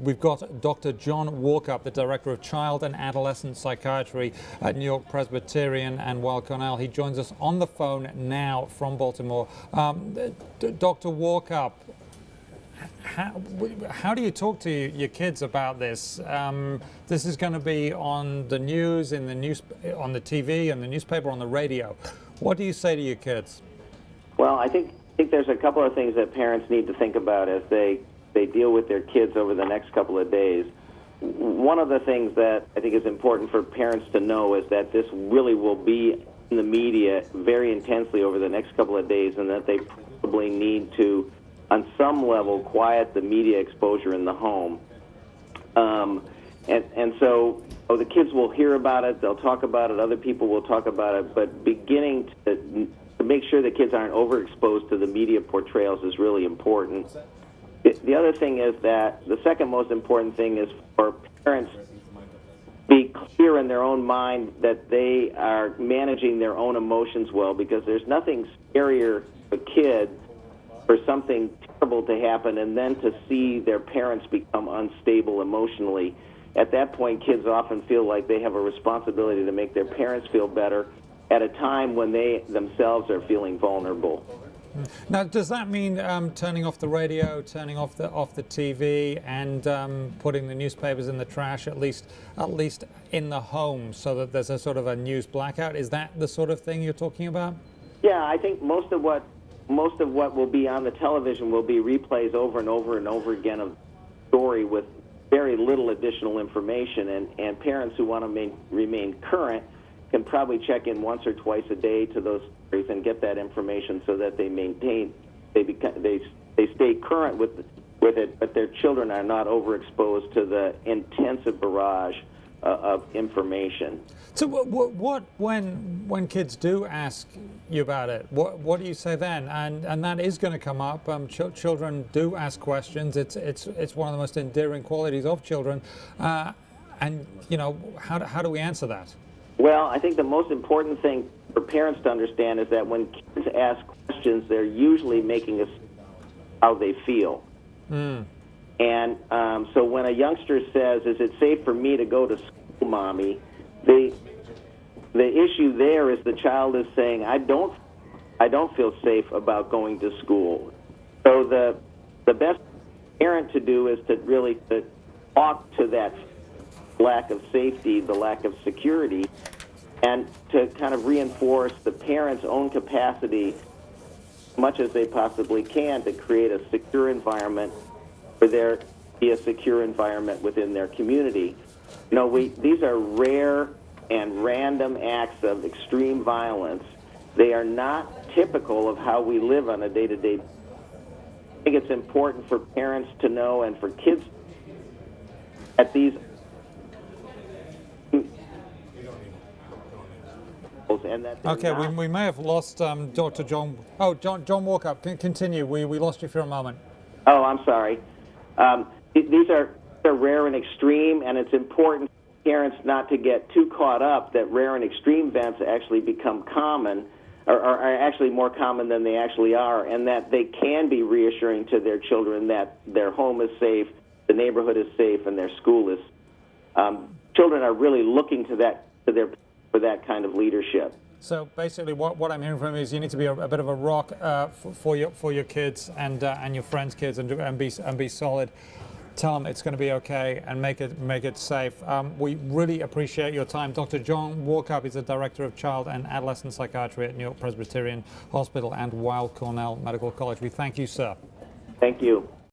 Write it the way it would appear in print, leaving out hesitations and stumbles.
we've got Dr. John Walkup, the Director of Child and Adolescent Psychiatry at New York Presbyterian and Weill Cornell. He joins us on the phone now from Baltimore. Dr. Walkup, how do you talk to your kids about this? This is going to be on the news, on the TV, and the newspaper, on the radio. What do you say to your kids? Well, I think there's a couple of things that parents need to think about as they deal with their kids over the next couple of days. One of the things that I think is important for parents to know is that this really will be in the media very intensely over the next couple of days, and that they probably need to, on some level, quiet the media exposure in the home. And so the kids will hear about it, they'll talk about it, other people will talk about it, but beginning to make sure that kids aren't overexposed to the media portrayals is really important. The other thing is that the second most important thing is for parents to be clear in their own mind that they are managing their own emotions well, because there's nothing scarier for a kid for something terrible to happen and then to see their parents become unstable emotionally. At that point, kids often feel like they have a responsibility to make their parents feel better at a time when they themselves are feeling vulnerable. Now, does that mean turning off the radio, turning off the TV, and putting the newspapers in the trash, at least in the home, so that there's a sort of a news blackout? Is that the sort of thing you're talking about? Yeah, I think most of what will be on the television will be replays over and over and over again of the story with very little additional information, and parents who want to remain current can probably check in once or twice a day to those stories and get that information so that they stay current with it, but their children are not overexposed to the intensive barrage of information. So what when kids do ask you about it, what do you say then? And that is going to come up. Children do ask questions. It's one of the most endearing qualities of children. And you know, how do we answer that? Well, I think the most important thing for parents to understand is that when kids ask questions, they're usually making us how they feel. And so when a youngster says, "Is it safe for me to go to school, Mommy?" the issue there is the child is saying, I don't feel safe about going to school. So the best parent to do is to really talk to that lack of safety, the lack of security, and to kind of reinforce the parent's own capacity as much as they possibly can to create a secure environment for there to be a secure environment within their community. You know, these are rare and random acts of extreme violence. They are not typical of how we live on a day-to-day basis. I think it's important for parents to know and for kids at these and that okay, we may have lost Dr. John. Oh, John Walkup, continue. We lost you for a moment. Oh, I'm sorry. These are rare and extreme, and it's important for parents not to get too caught up that rare and extreme events actually become common, or are actually more common than they actually are, and that they can be reassuring to their children that their home is safe, the neighborhood is safe, and their school is. Children are really looking to for that kind of leadership. So basically, what I'm hearing from you is you need to be a bit of a rock for your kids and your friends' kids, and be solid. Tell them it's going to be okay and make it safe. We really appreciate your time. Dr. John Walkup is the Director of Child and Adolescent Psychiatry at New York Presbyterian Hospital and Weill Cornell Medical College. We thank you, sir. Thank you.